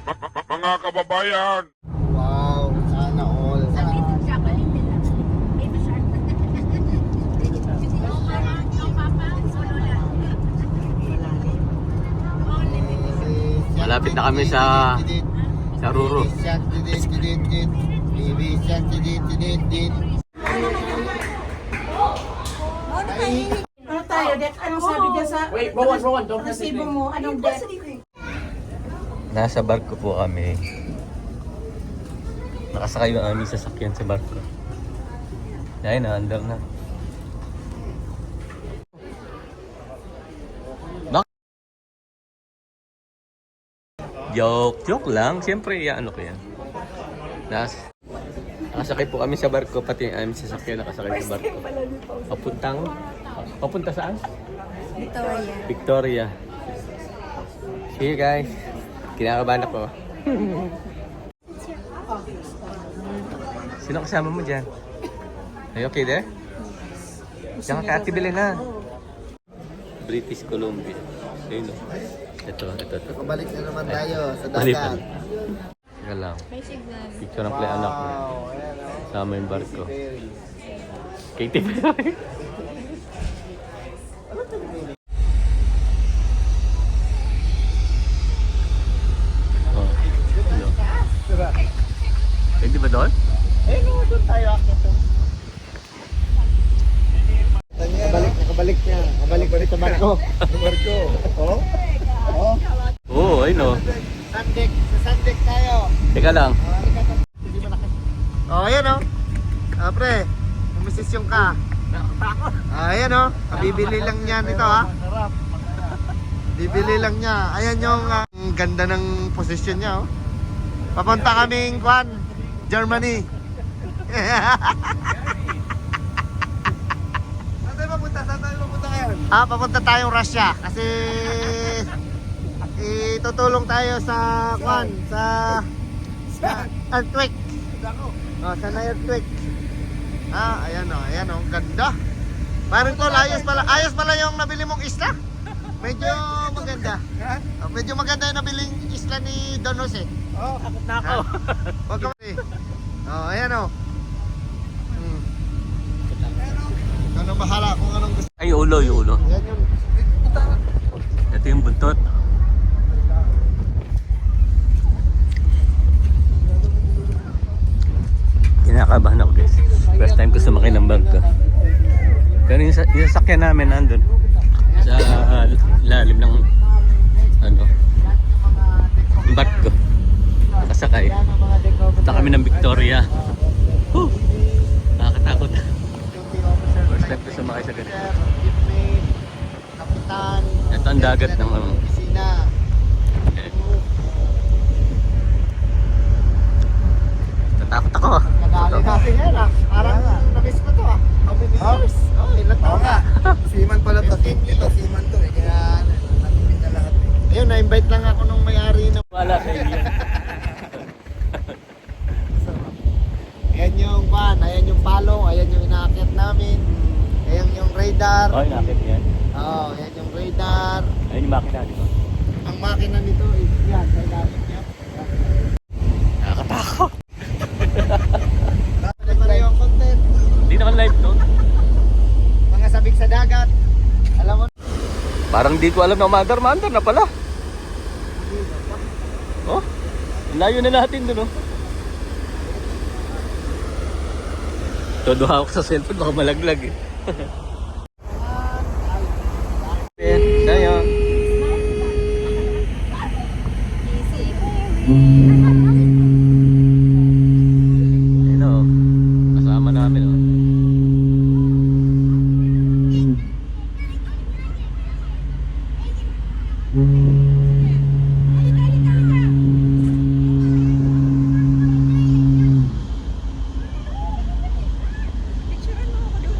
Mga kababayan! Wow, sana all. Malapit na kami sa Ruro. Ano tayo, Dek? Anong sabi niya sa... Wait, Rowan, don't resibo mo. Anong Dek? Nasa barko po kami. Nakasakay yung aming sasakyan sa barko. Ayun na, andar na. Joke lang. Siyempre, ano ko yan. Nakasakay po kami sa barko, pati yung aming sasakyan nakasakay sa barko. Papunta saan? Victoria. See you guys. Kinakabahan ako. Sino kasama mo dyan? Are you okay there? Diyan ka Ate Belena. British Columbia. Ayun o. Ito. Balik na naman tayo sa Balik. dagat. Teka lang. Picture ng play anak ko. Sama yung barko. Katy Perry. Oh. Hello. Pwede ba doon? Eh, no, doon tayo akit. Nakabalik niya. Nakabalik sa barko. Sa barko. Oh? Oh? Oo, ayun o. Sandek. Sa Sandek tayo. Teka lang. Oh, ayan oh. Pre, kumisisyon ka. Ayan oh. Bibili lang niya nito ha. Bibili lang niya. Ayan yung ganda ng posisyon niya oh. Papunta kaming Kwan, Germany. Saan tayo papunta? Saan tayo papunta ngayon? Papunta tayong Russia kasi itutulong tayo sa Kwan, sa earthquake. Sa earthquake. Ayan oh, ganda. Parang tol, ayos pala yung nabili mong isla. Medyo maganda. Medyo maganda yung nabiling isla ni Don Jose. Takot na ako. Wag ka ayan oh. Ikaw nang bahala kung anong gusto. Ay, yung ulo. Yan yung Ito yung buntot. Kinakabahan ako guys. First time ko sumakay ng bangka. Pero yung sasakyan namin nandun. Sa lalim ng barko. Nakasakay. Punta kami ng Victoria. Whew! Nakakatakot. First time ko sumakay sa ganito. kapitan. Ito ang dagat ng opisina. Tatakot ako. Nadali natin yan Parang na-miss ko to How many years? Ilan taon na? Seaman pala to. Ito, seaman to eh. Kaya natipid na lahat eh. Ayun, na-invite lang ako nung may-ari na. Wala sa inyo. Ayan yung van, ayan yung palong, ayan yung inaakit namin. Ayan yung radar. Oh, nakit yan. Ayan yung radar. Ayun yung makina, di ba? Ang makina nito is yan, sa ilalim niya. Nakakatakot. Balik na yung content. Hindi naman live to. Mga sabik sa dagat. Alam mo, Parang di ko alam na umandar na pala. Oh, layo na natin dun oh. Todo hawak sa cellphone, baka malaglag eh. Tayo. Ayun oh, kasama namin oh.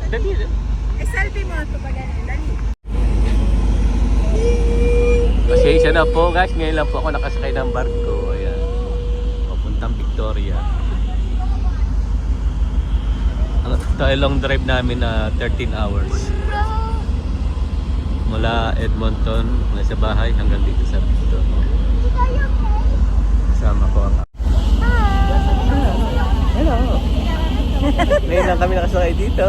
Dali. Selfie mo ito pa ganun. Dali. Pasensya na po guys, ngayon lang po ako nakasakay ng barko. Ayan. Papuntang Victoria. Ito ay long drive namin na 13 hours. Mula Edmonton, mula sa bahay hanggang dito sa lang kami nakasakay dito.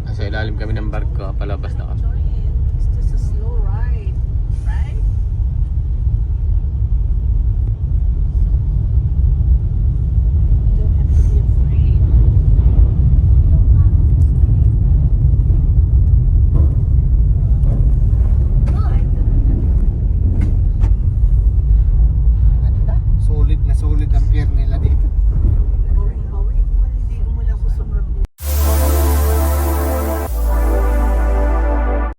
Nasa ilalim kami ng barko, palabas na kami.